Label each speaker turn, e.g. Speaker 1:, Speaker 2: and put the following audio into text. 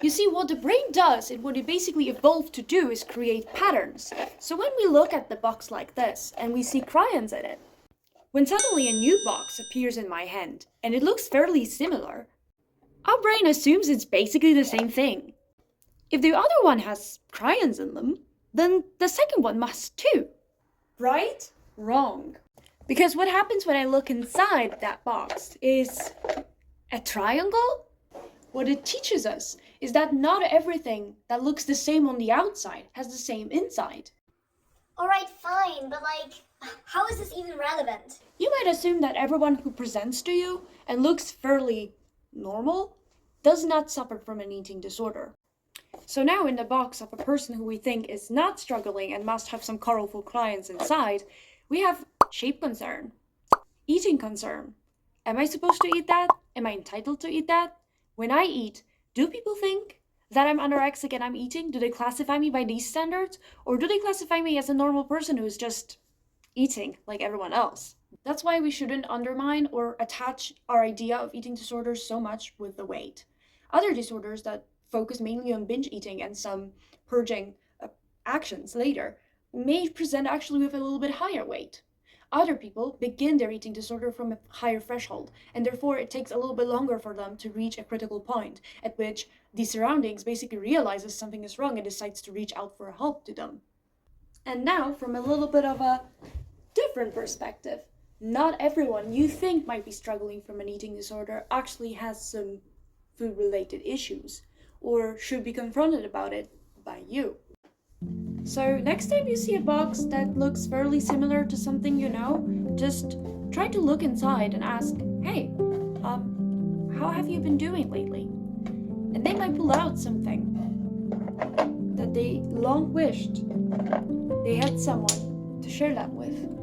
Speaker 1: You see, what the brain does and what it basically evolved to do is create patterns. So when we look at the box like this and we see crayons in it, when suddenly a new box appears in my hand and it looks fairly similar, our brain assumes it's basically the same thing. If the other one has crayons in them, then the second one must too. Right? Wrong. Because what happens when I look inside that box is a triangle? What it teaches us is that not everything that looks the same on the outside has the same inside.
Speaker 2: Alright, fine, but how is this even relevant?
Speaker 1: You might assume that everyone who presents to you and looks fairly normal does not suffer from an eating disorder. So now in the box of a person who we think is not struggling and must have some colorful crayons inside, we have shape concern, eating concern. Am I supposed to eat that? Am I entitled to eat that? When I eat, do people think that I'm anorexic and I'm eating? Do they classify me by these standards? Or do they classify me as a normal person who's just eating like everyone else? That's why we shouldn't undermine or attach our idea of eating disorders so much with the weight. Other disorders that focus mainly on binge eating and some purging actions later may present actually with a little bit higher weight. Other people begin their eating disorder from a higher threshold, and therefore it takes a little bit longer for them to reach a critical point at which the surroundings basically realizes something is wrong and decides to reach out for help to them. And now, from a little bit of a different perspective, not everyone you think might be struggling from an eating disorder actually has some food-related issues, or should be confronted about it by you. So next time you see a box that looks fairly similar to something you know, just try to look inside and ask, hey, how have you been doing lately? And they might pull out something that they long wished they had someone to share that with.